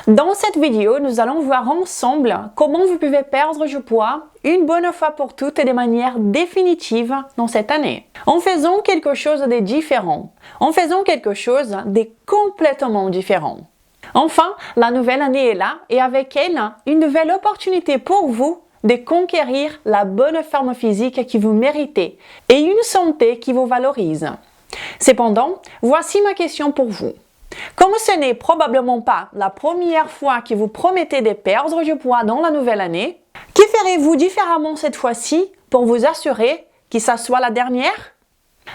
Dans cette vidéo, nous allons voir ensemble comment vous pouvez perdre du poids une bonne fois pour toutes et de manière définitive dans cette année. En faisant quelque chose de différent, en faisant quelque chose de complètement différent. Enfin, la nouvelle année est là et avec elle, une nouvelle opportunité pour vous de conquérir la bonne forme physique que vous méritez et une santé qui vous valorise. Cependant, voici ma question pour vous. Comme ce n'est probablement pas la première fois que vous promettez de perdre du poids dans la nouvelle année, que ferez-vous différemment cette fois-ci pour vous assurer que ça soit la dernière?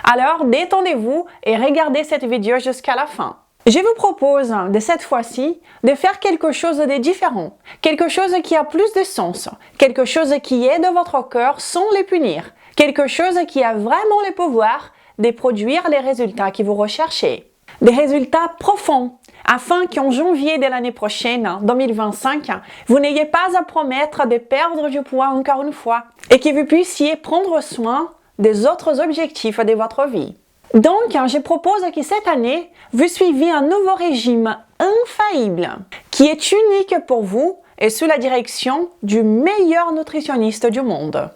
Alors détendez-vous et regardez cette vidéo jusqu'à la fin. Je vous propose de cette fois-ci de faire quelque chose de différent, quelque chose qui a plus de sens, quelque chose qui aide votre corps sans le punir, quelque chose qui a vraiment le pouvoir de produire les résultats que vous recherchez. Des résultats profonds, afin qu'en janvier de l'année prochaine, 2025, vous n'ayez pas à promettre de perdre du poids encore une fois et que vous puissiez prendre soin des autres objectifs de votre vie. Donc, je propose que cette année, vous suiviez un nouveau régime infaillible qui est unique pour vous et sous la direction du meilleur nutritionniste du monde,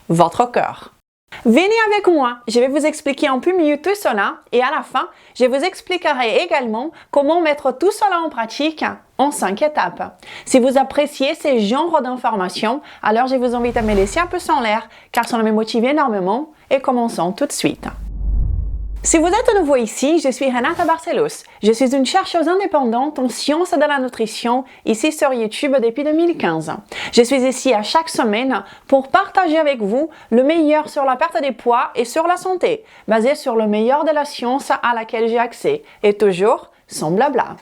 votre corps. Venez avec moi, je vais vous expliquer un peu mieux tout cela et à la fin, je vous expliquerai également comment mettre tout cela en pratique en 5 étapes. Si vous appréciez ce genre d'informations, alors je vous invite à me laisser un pouce en l'air car ça me motive énormément et commençons tout de suite. Si vous êtes nouveau ici, je suis Renata Barcelos. Je suis une chercheuse indépendante en sciences de la nutrition ici sur YouTube depuis 2015. Je suis ici à chaque semaine pour partager avec vous le meilleur sur la perte de poids et sur la santé, basé sur le meilleur de la science à laquelle j'ai accès, et toujours sans blabla.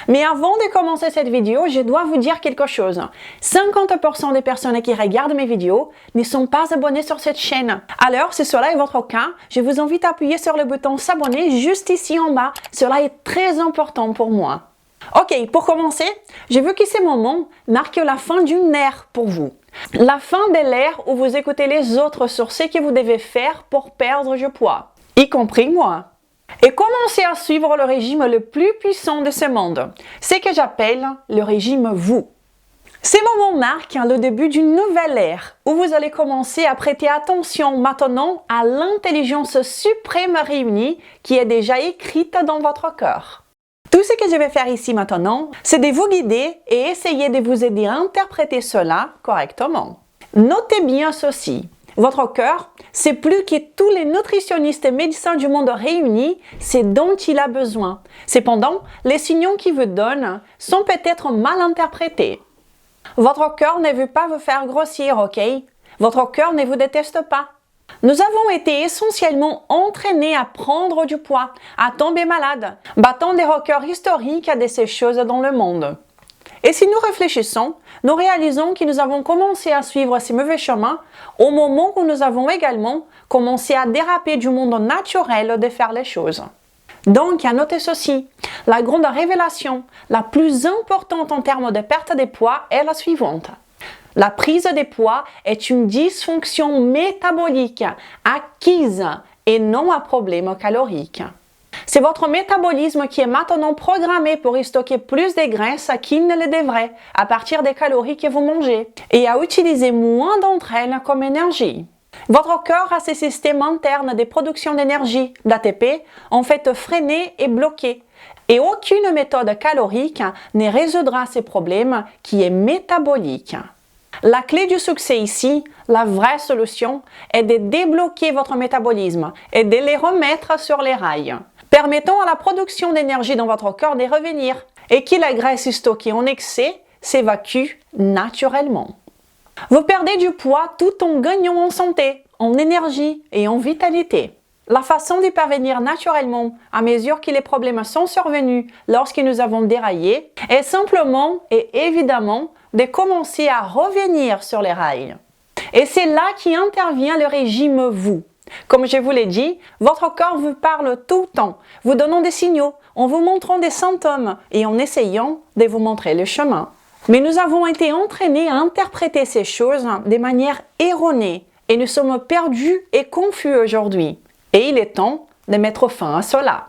Mais avant de commencer cette vidéo, je dois vous dire quelque chose. 50% des personnes qui regardent mes vidéos ne sont pas abonnées sur cette chaîne. Alors, si cela est votre cas, je vous invite à appuyer sur le bouton s'abonner juste ici en bas. Cela est très important pour moi. Ok, pour commencer, je veux que ces moments marquent la fin d'une ère pour vous. La fin de l'ère où vous écoutez les autres sur ce que vous devez faire pour perdre du poids, y compris moi. Et commencez à suivre le régime le plus puissant de ce monde, ce que j'appelle le régime vous. Ces moments marquent le début d'une nouvelle ère où vous allez commencer à prêter attention maintenant à l'intelligence suprême réunie qui est déjà écrite dans votre corps. Tout ce que je vais faire ici maintenant, c'est de vous guider et essayer de vous aider à interpréter cela correctement. Notez bien ceci. Votre corps, c'est plus que tous les nutritionnistes et médecins du monde réunis, c'est dont il a besoin. Cependant, les signaux qu'il vous donne sont peut-être mal interprétés. Votre corps ne veut pas vous faire grossir, ok? Votre corps ne vous déteste pas. Nous avons été essentiellement entraînés à prendre du poids, à tomber malade, battant des records historiques de ces choses dans le monde. Et si nous réfléchissons, nous réalisons que nous avons commencé à suivre ces mauvais chemins au moment où nous avons également commencé à déraper du monde naturel de faire les choses. Donc, à noter ceci, la grande révélation, la plus importante en termes de perte de poids est la suivante. La prise de poids est une dysfonction métabolique acquise et non un problème calorique. C'est votre métabolisme qui est maintenant programmé pour y stocker plus de graisses qu'il ne le devrait à partir des calories que vous mangez et à utiliser moins d'entre elles comme énergie. Votre corps a ses systèmes internes de production d'énergie, d'ATP, en fait freinés et bloqués. Et aucune méthode calorique ne résoudra ces problèmes qui est métabolique. La clé du succès ici, la vraie solution, est de débloquer votre métabolisme et de les remettre sur les rails, permettant à la production d'énergie dans votre corps de revenir et que la graisse stockée en excès s'évacue naturellement. Vous perdez du poids tout en gagnant en santé, en énergie et en vitalité. La façon d'y parvenir naturellement à mesure que les problèmes sont survenus lorsque nous avons déraillé est simplement et évidemment de commencer à revenir sur les rails. Et c'est là qu'intervient le régime vous. Comme je vous l'ai dit, votre corps vous parle tout le temps, vous donnant des signaux, en vous montrant des symptômes et en essayant de vous montrer le chemin. Mais nous avons été entraînés à interpréter ces choses de manière erronée et nous sommes perdus et confus aujourd'hui. Et il est temps de mettre fin à cela.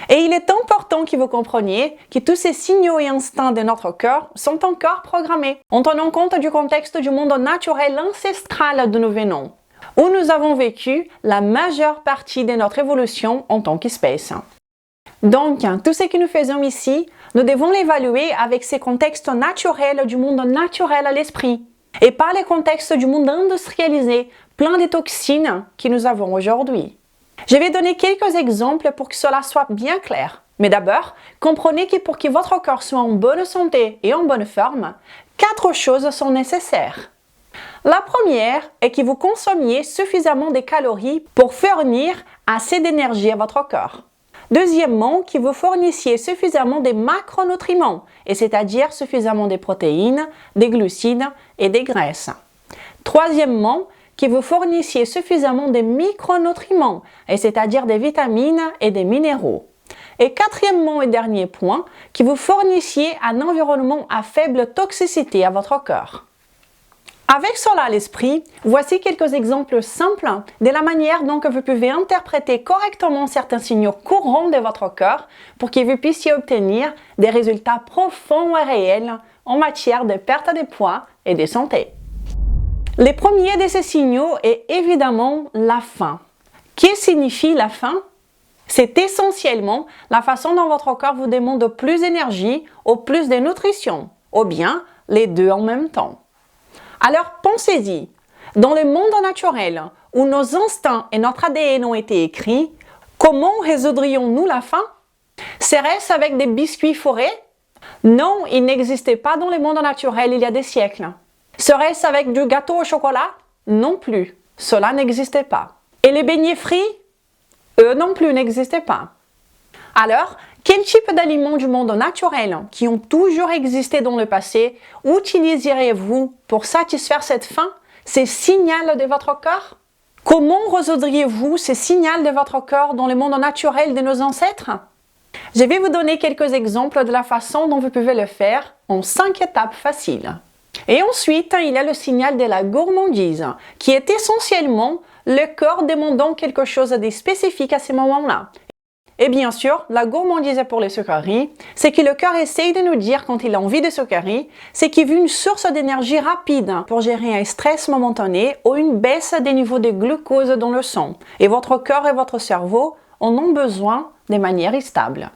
Et il est important que vous compreniez que tous ces signaux et instincts de notre cœur sont encore programmés en tenant compte du contexte du monde naturel ancestral d'où nous venons, où nous avons vécu la majeure partie de notre évolution en tant qu'espèce. Donc, tout ce que nous faisons ici, nous devons l'évaluer avec ces contextes naturels du monde naturel à l'esprit, et pas les contextes du monde industrialisé, plein de toxines que nous avons aujourd'hui. Je vais donner quelques exemples pour que cela soit bien clair. Mais d'abord, comprenez que pour que votre corps soit en bonne santé et en bonne forme, 4 choses sont nécessaires. La première est que vous consommiez suffisamment de calories pour fournir assez d'énergie à votre corps. Deuxièmement, que vous fournissiez suffisamment de macronutriments, et c'est-à-dire suffisamment de protéines, des glucides et des graisses. Troisièmement, que vous fournissiez suffisamment de micronutriments, et c'est-à-dire des vitamines et des minéraux. Et quatrièmement et dernier point, que vous fournissiez un environnement à faible toxicité à votre corps. Avec cela à l'esprit, voici quelques exemples simples de la manière dont vous pouvez interpréter correctement certains signaux courants de votre corps pour que vous puissiez obtenir des résultats profonds et réels en matière de perte de poids et de santé. Le premier de ces signaux est évidemment la faim. Que signifie la faim? C'est essentiellement la façon dont votre corps vous demande plus d'énergie ou plus de nutrition, ou bien les deux en même temps. Alors pensez-y, dans le monde naturel où nos instincts et notre ADN ont été écrits, comment résoudrions-nous la faim? Serait-ce avec des biscuits fourrés? Non, ils n'existaient pas dans le monde naturel il y a des siècles. Serait-ce avec du gâteau au chocolat? Non plus, cela n'existait pas. Et les beignets frits? Eux non plus n'existaient pas. Alors, quel type d'aliments du monde naturel qui ont toujours existé dans le passé utiliseriez-vous pour satisfaire cette faim, ces signaux de votre corps? Comment résoudriez-vous ces signaux de votre corps dans le monde naturel de nos ancêtres? Je vais vous donner quelques exemples de la façon dont vous pouvez le faire en 5 étapes faciles. Et ensuite, il y a le signal de la gourmandise, qui est essentiellement le corps demandant quelque chose de spécifique à ce moment-là. Et bien sûr, la gourmandise pour les sucreries, c'est que le cœur essaye de nous dire quand il a envie de sucreries, c'est qu'il veut une source d'énergie rapide pour gérer un stress momentané ou une baisse des niveaux de glucose dans le sang. Et votre corps et votre cerveau en ont besoin de manière stable.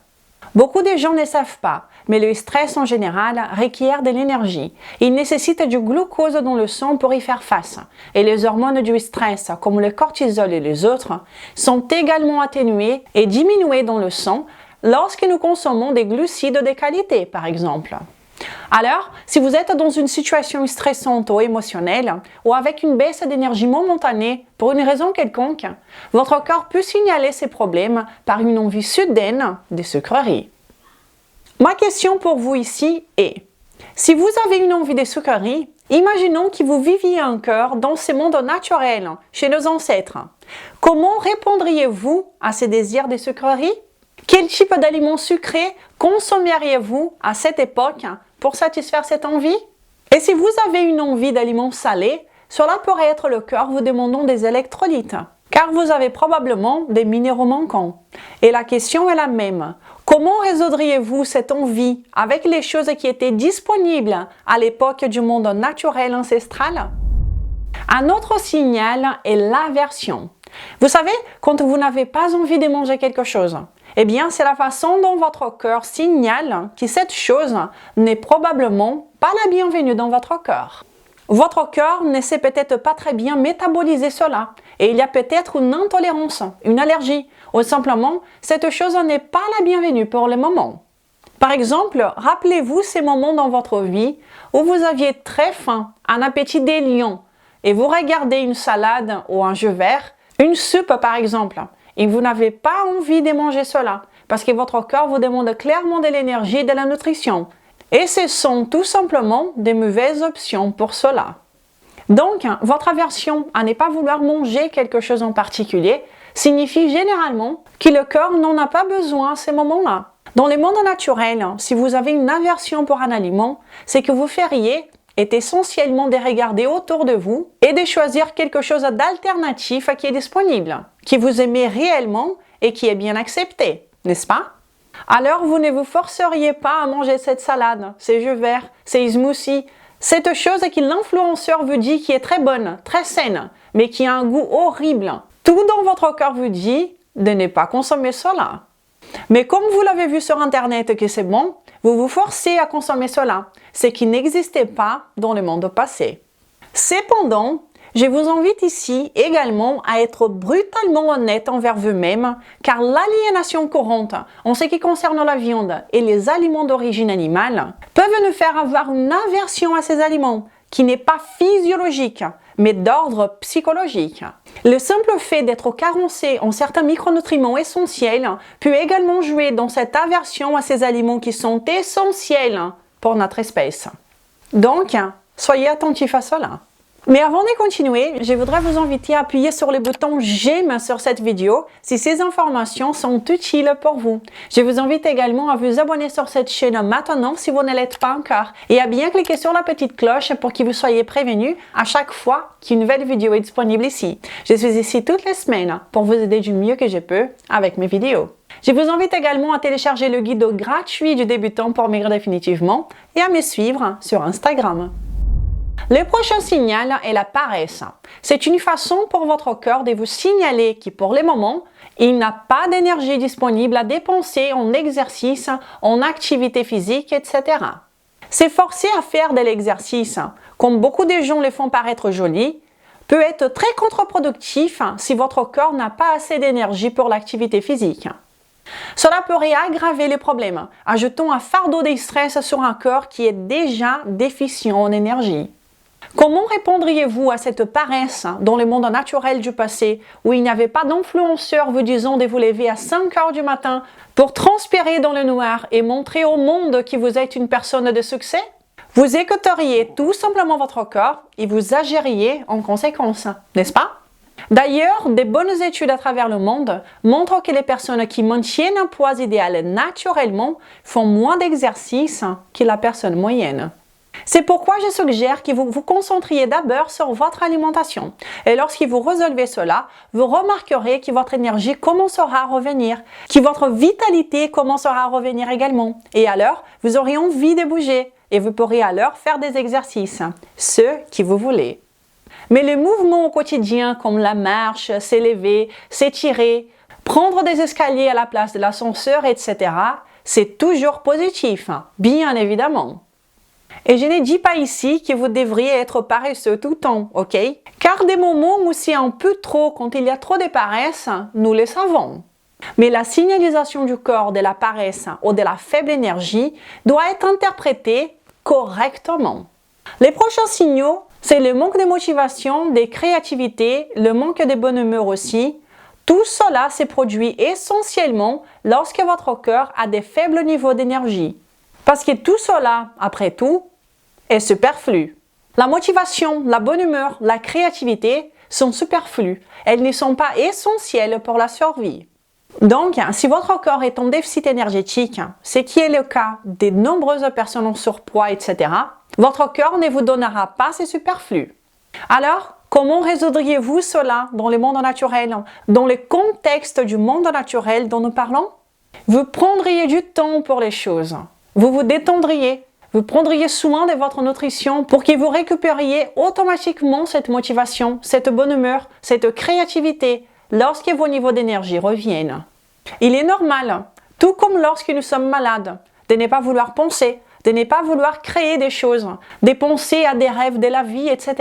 Beaucoup de gens ne savent pas, mais le stress en général requiert de l'énergie. Il nécessite du glucose dans le sang pour y faire face. Et les hormones du stress, comme le cortisol et les autres, sont également atténuées et diminuées dans le sang lorsque nous consommons des glucides de qualité, par exemple. Alors, si vous êtes dans une situation stressante ou émotionnelle, ou avec une baisse d'énergie momentanée pour une raison quelconque, votre corps peut signaler ces problèmes par une envie soudaine de sucreries. Ma question pour vous ici est, si vous avez une envie de sucreries, imaginons que vous viviez encore dans ce monde naturel, chez nos ancêtres. Comment répondriez-vous à ces désirs de sucreries? Quel type d'aliments sucrés consommeriez-vous à cette époque pour satisfaire cette envie? Et si vous avez une envie d'aliments salés, cela pourrait être le corps vous demandant des électrolytes, car vous avez probablement des minéraux manquants. Et la question est la même. Comment résoudriez-vous cette envie avec les choses qui étaient disponibles à l'époque du monde naturel ancestral? Un autre signal est l'aversion. Vous savez, quand vous n'avez pas envie de manger quelque chose, eh bien, c'est la façon dont votre corps signale que cette chose n'est probablement pas la bienvenue dans votre corps. Votre corps ne sait peut-être pas très bien métaboliser cela et il y a peut-être une intolérance, une allergie ou simplement cette chose n'est pas la bienvenue pour le moment. Par exemple, rappelez-vous ces moments dans votre vie où vous aviez très faim, un appétit des lions et vous regardez une salade ou un jus vert, une soupe par exemple, et vous n'avez pas envie de manger cela parce que votre corps vous demande clairement de l'énergie et de la nutrition. Et ce sont tout simplement des mauvaises options pour cela. Donc, votre aversion à ne pas vouloir manger quelque chose en particulier signifie généralement que le corps n'en a pas besoin à ces moments-là. Dans le monde naturel, si vous avez une aversion pour un aliment, ce que vous feriez est essentiellement de regarder autour de vous et de choisir quelque chose d'alternatif qui est disponible, que vous aimez réellement et qui est bien accepté. n'est-ce pas? Alors vous ne vous forceriez pas à manger cette salade, ces jus verts, ces smoothies, cette chose que l'influenceur vous dit qui est très bonne, très saine, mais qui a un goût horrible. Tout dans votre cœur vous dit de ne pas consommer cela. Mais comme vous l'avez vu sur Internet que c'est bon, vous vous forcez à consommer cela, ce qui n'existait pas dans le monde passé. Cependant, je vous invite ici également à être brutalement honnête envers vous-même, car l'aliénation courante en ce qui concerne la viande et les aliments d'origine animale peuvent nous faire avoir une aversion à ces aliments qui n'est pas physiologique, mais d'ordre psychologique. Le simple fait d'être carencé en certains micronutriments essentiels peut également jouer dans cette aversion à ces aliments qui sont essentiels pour notre espèce. Donc, soyez attentifs à cela. Mais avant de continuer, je voudrais vous inviter à appuyer sur le bouton j'aime sur cette vidéo si ces informations sont utiles pour vous. Je vous invite également à vous abonner sur cette chaîne maintenant si vous ne l'êtes pas encore et à bien cliquer sur la petite cloche pour que vous soyez prévenus à chaque fois qu'une nouvelle vidéo est disponible ici. Je suis ici toutes les semaines pour vous aider du mieux que je peux avec mes vidéos. Je vous invite également à télécharger le guide gratuit du débutant pour maigrir définitivement et à me suivre sur Instagram. Le prochain signal est la paresse. C'est une façon pour votre corps de vous signaler que pour le moment, il n'a pas d'énergie disponible à dépenser en exercice, en activité physique, etc. S'efforcer à faire de l'exercice, comme beaucoup de gens le font paraître joli, peut être très contre-productif si votre corps n'a pas assez d'énergie pour l'activité physique. Cela pourrait aggraver les problèmes, ajoutant un fardeau de stress sur un corps qui est déjà déficient en énergie. Comment répondriez-vous à cette paresse dans le monde naturel du passé où il n'y avait pas d'influenceurs vous disant de vous lever à 5 heures du matin pour transpirer dans le noir et montrer au monde que vous êtes une personne de succès? Vous écouteriez tout simplement votre corps et vous agiriez en conséquence, n'est-ce pas? D'ailleurs, de bonnes études à travers le monde montrent que les personnes qui maintiennent un poids idéal naturellement font moins d'exercice que la personne moyenne. C'est pourquoi je suggère que vous vous concentriez d'abord sur votre alimentation. Et lorsque vous résolvez cela, vous remarquerez que votre énergie commencera à revenir, que votre vitalité commencera à revenir également. Et alors, vous aurez envie de bouger et vous pourrez alors faire des exercices, ceux que vous voulez. Mais les mouvements au quotidien comme la marche, s'élever, s'étirer, prendre des escaliers à la place de l'ascenseur, etc., c'est toujours positif, bien évidemment. Et je ne dis pas ici que vous devriez être paresseux tout le temps, ok? Car des moments où c'est un peu trop, quand il y a trop de paresse, nous le savons. Mais la signalisation du corps de la paresse ou de la faible énergie doit être interprétée correctement. Les prochains signaux, c'est le manque de motivation, de créativité, le manque de bonne humeur aussi. Tout cela se produit essentiellement lorsque votre corps a des faibles niveaux d'énergie. Parce que tout cela, après tout, est superflu. La motivation, la bonne humeur, la créativité sont superflues. Elles ne sont pas essentielles pour la survie. Donc, si votre corps est en déficit énergétique, ce qui est le cas de nombreuses personnes en surpoids, etc., votre corps ne vous donnera pas ces superflus. Alors, comment résoudriez-vous cela dans le monde naturel, dans le contexte du monde naturel dont nous parlons? Vous prendriez du temps pour les choses. Vous vous détendriez, vous prendriez soin de votre nutrition pour que vous récupériez automatiquement cette motivation, cette bonne humeur, cette créativité lorsque vos niveaux d'énergie reviennent. Il est normal, tout comme lorsque nous sommes malades, de ne pas vouloir penser, de ne pas vouloir créer des choses, de penser à des rêves de la vie, etc.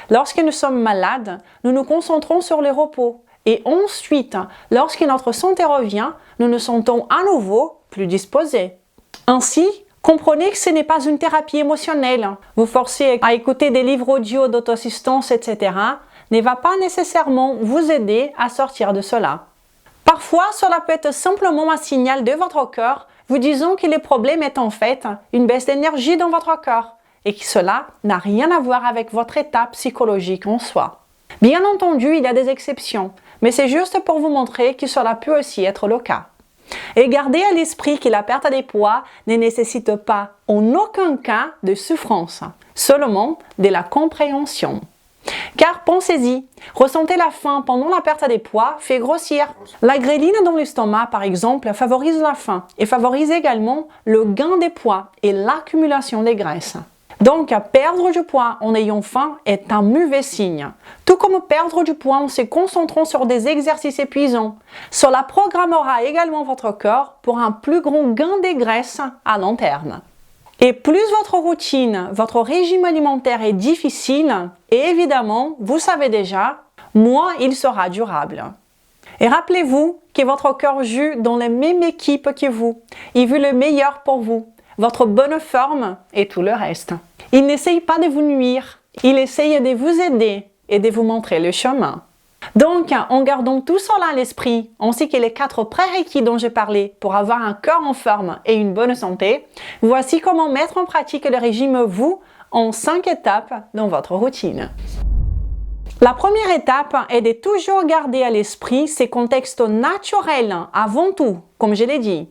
Lorsque nous sommes malades, nous nous concentrons sur le repos. Et ensuite, lorsque notre santé revient, nous nous sentons à nouveau plus disposés. Ainsi, comprenez que ce n'est pas une thérapie émotionnelle. Vous forcer à écouter des livres audio d'auto-assistance, etc. ne va pas nécessairement vous aider à sortir de cela. Parfois, cela peut être simplement un signal de votre corps vous disant que le problème est en fait une baisse d'énergie dans votre corps et que cela n'a rien à voir avec votre état psychologique en soi. Bien entendu, il y a des exceptions, mais c'est juste pour vous montrer que cela peut aussi être le cas. Et gardez à l'esprit que la perte de poids ne nécessite pas en aucun cas de souffrance, seulement de la compréhension. Car pensez-y, ressentez la faim pendant la perte des poids fait grossir. La gréline dans l'estomac, par exemple, favorise la faim et favorise également le gain des poids et l'accumulation des graisses. Donc, perdre du poids en ayant faim est un mauvais signe. Tout comme perdre du poids en se concentrant sur des exercices épuisants. Cela programmera également votre corps pour un plus grand gain des graisses à long terme. Et plus votre routine, votre régime alimentaire est difficile, et évidemment, vous savez déjà, moins il sera durable. Et rappelez-vous que votre corps joue dans la même équipe que vous. Il veut le meilleur pour vous, votre bonne forme et tout le reste. Il n'essaye pas de vous nuire, il essaye de vous aider et de vous montrer le chemin. Donc, en gardant tout cela à l'esprit, ainsi que les 4 prérequis dont j'ai parlé pour avoir un corps en forme et une bonne santé, voici comment mettre en pratique le régime vous en 5 étapes dans votre routine. La première étape est de toujours garder à l'esprit ces contextes naturels avant tout, comme je l'ai dit.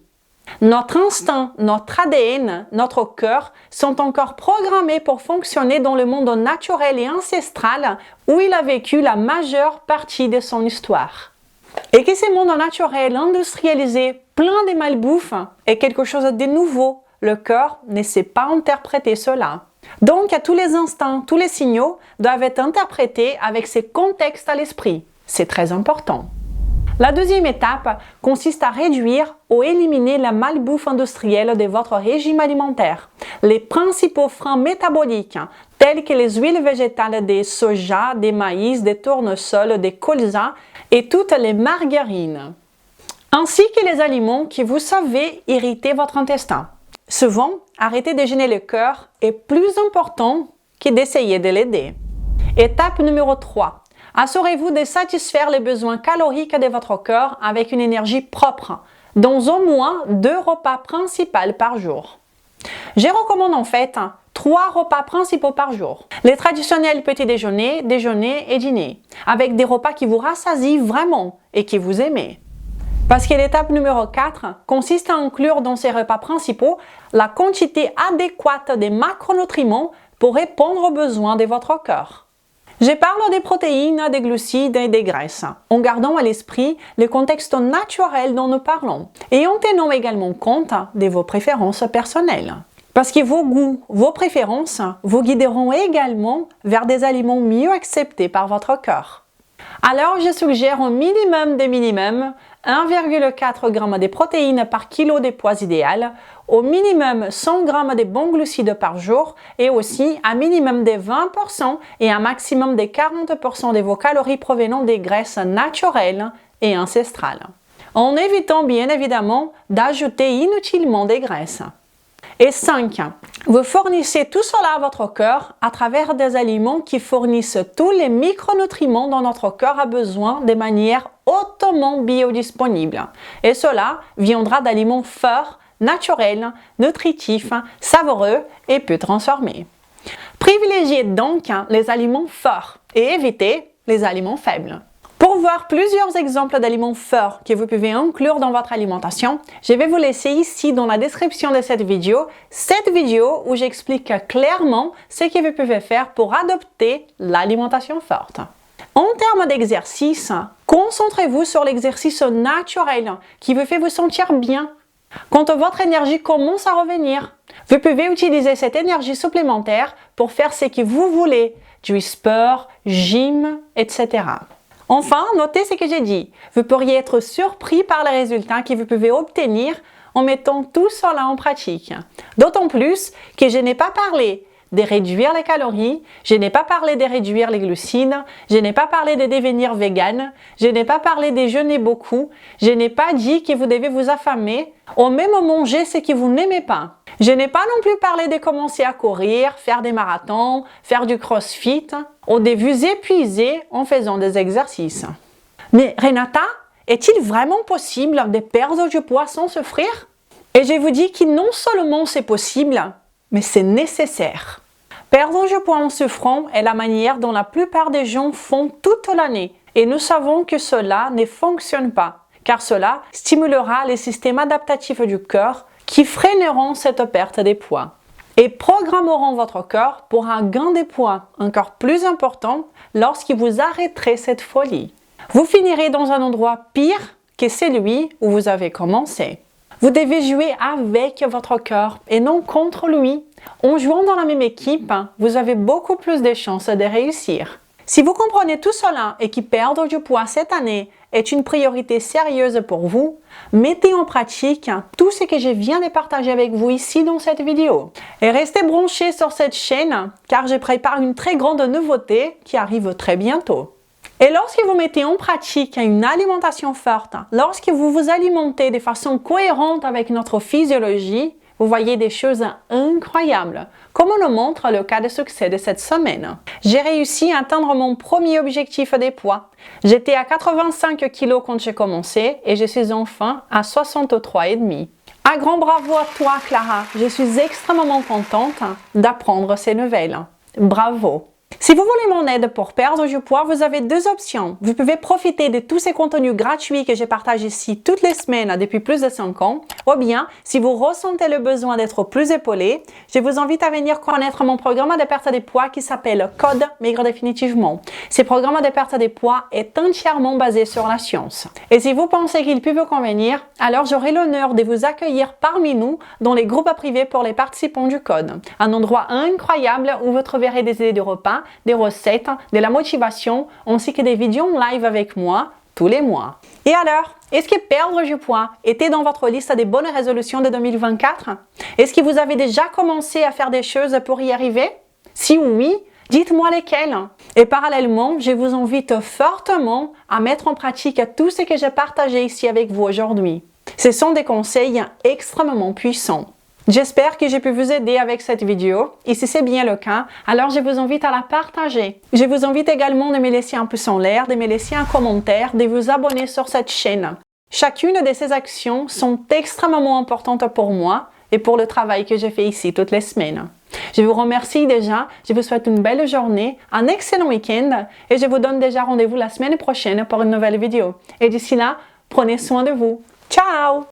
Notre instinct, notre ADN, notre cœur sont encore programmés pour fonctionner dans le monde naturel et ancestral où il a vécu la majeure partie de son histoire. Et que ce monde naturel industrialisé, plein de malbouffe, est quelque chose de nouveau, le cœur ne sait pas interpréter cela. Donc, à tous les instants, tous les signaux doivent être interprétés avec ces contextes à l'esprit. C'est très important. La deuxième étape consiste à réduire ou éliminer la malbouffe industrielle de votre régime alimentaire. Les principaux freins métaboliques, tels que les huiles végétales des soja, des maïs, des tournesols, des colzas et toutes les margarines. Ainsi que les aliments que vous savez irriter votre intestin. Souvent, arrêter de gêner le cœur est plus important que d'essayer de l'aider. Étape numéro 3. Assurez-vous de satisfaire les besoins caloriques de votre corps avec une énergie propre, dans au moins 2 repas principaux par jour. Je recommande en fait 3 repas principaux par jour. Les traditionnels petits déjeuner, déjeuner et dîner, avec des repas qui vous rassasient vraiment et que vous aimez. Parce que l'étape numéro 4 consiste à inclure dans ces repas principaux la quantité adéquate des macronutriments pour répondre aux besoins de votre corps. Je parle des protéines, des glucides et des graisses, en gardant à l'esprit le contexte naturel dont nous parlons et en tenant également compte de vos préférences personnelles. Parce que vos goûts, vos préférences vous guideront également vers des aliments mieux acceptés par votre corps. Alors, je suggère au minimum des minimums 1,4 g de protéines par kilo de poids idéal, au minimum 100 g de bons glucides par jour et aussi un minimum de 20% et un maximum de 40% de vos calories provenant des graisses naturelles et ancestrales. En évitant bien évidemment d'ajouter inutilement des graisses. Et 5. Vous fournissez tout cela à votre corps à travers des aliments qui fournissent tous les micronutriments dont notre corps a besoin de manière hautement biodisponible. Et cela viendra d'aliments forts, naturels, nutritifs, savoureux et peu transformés. Privilégiez donc les aliments forts et évitez les aliments faibles. Pour voir plusieurs exemples d'aliments forts que vous pouvez inclure dans votre alimentation, je vais vous laisser ici dans la description de cette vidéo où j'explique clairement ce que vous pouvez faire pour adopter l'alimentation forte. En termes d'exercice, concentrez-vous sur l'exercice naturel qui vous fait vous sentir bien. Quand votre énergie commence à revenir, vous pouvez utiliser cette énergie supplémentaire pour faire ce que vous voulez, du sport, gym, etc. Enfin, notez ce que j'ai dit. Vous pourriez être surpris par les résultats que vous pouvez obtenir en mettant tout cela en pratique. D'autant plus que je n'ai pas parlé de réduire les calories, je n'ai pas parlé de réduire les glucides, je n'ai pas parlé de devenir vegan, je n'ai pas parlé de jeûner beaucoup, je n'ai pas dit que vous devez vous affamer ou même manger ce que vous n'aimez pas. Je n'ai pas non plus parlé de commencer à courir, faire des marathons, faire du crossfit ou de vous épuiser en faisant des exercices. Mais Renata, est-il vraiment possible de perdre du poids sans souffrir? Et je vous dis que non seulement c'est possible, mais c'est nécessaire. Perdre du poids en souffrant est la manière dont la plupart des gens font toute l'année. Et nous savons que cela ne fonctionne pas, car cela stimulera les systèmes adaptatifs du corps qui freineront cette perte de poids. et programmeront votre corps pour un gain de poids encore plus important lorsque vous arrêterez cette folie. Vous finirez dans un endroit pire que celui où vous avez commencé. Vous devez jouer avec votre corps et non contre lui. En jouant dans la même équipe, vous avez beaucoup plus de chances de réussir. Si vous comprenez tout cela et que perdre du poids cette année est une priorité sérieuse pour vous, mettez en pratique tout ce que je viens de partager avec vous ici dans cette vidéo. Et restez branchés sur cette chaîne car je prépare une très grande nouveauté qui arrive très bientôt. Et lorsque vous mettez en pratique une alimentation forte, lorsque vous vous alimentez de façon cohérente avec notre physiologie, vous voyez des choses incroyables, comme le montre le cas de succès de cette semaine. J'ai réussi à atteindre mon premier objectif de poids. J'étais à 85 kg quand j'ai commencé et je suis enfin à 63,5. Un grand bravo à toi, Clara. Je suis extrêmement contente d'apprendre ces nouvelles. Bravo! Si vous voulez mon aide pour perdre du poids, vous avez deux options. Vous pouvez profiter de tous ces contenus gratuits que je partage ici toutes les semaines depuis plus de 5 ans. Ou bien, si vous ressentez le besoin d'être plus épaulé, je vous invite à venir connaître mon programme de perte de poids qui s'appelle Code Maigre Définitivement. Ce programme de perte de poids est entièrement basé sur la science. Et si vous pensez qu'il peut vous convenir, alors j'aurai l'honneur de vous accueillir parmi nous dans les groupes privés pour les participants du Code. Un endroit incroyable où vous trouverez des idées de repas, des recettes, de la motivation, ainsi que des vidéos en live avec moi tous les mois. Et alors, est-ce que perdre du poids était dans votre liste des bonnes résolutions de 2024? Est-ce que vous avez déjà commencé à faire des choses pour y arriver? Si oui, dites-moi lesquelles. Et parallèlement, je vous invite fortement à mettre en pratique tout ce que j'ai partagé ici avec vous aujourd'hui. Ce sont des conseils extrêmement puissants. J'espère que j'ai pu vous aider avec cette vidéo et si c'est bien le cas, alors je vous invite à la partager. Je vous invite également de me laisser un pouce en l'air, de me laisser un commentaire, de vous abonner sur cette chaîne. Chacune de ces actions sont extrêmement importantes pour moi et pour le travail que je fais ici toutes les semaines. Je vous remercie déjà, je vous souhaite une belle journée, un excellent week-end et je vous donne déjà rendez-vous la semaine prochaine pour une nouvelle vidéo. Et d'ici là, prenez soin de vous. Ciao!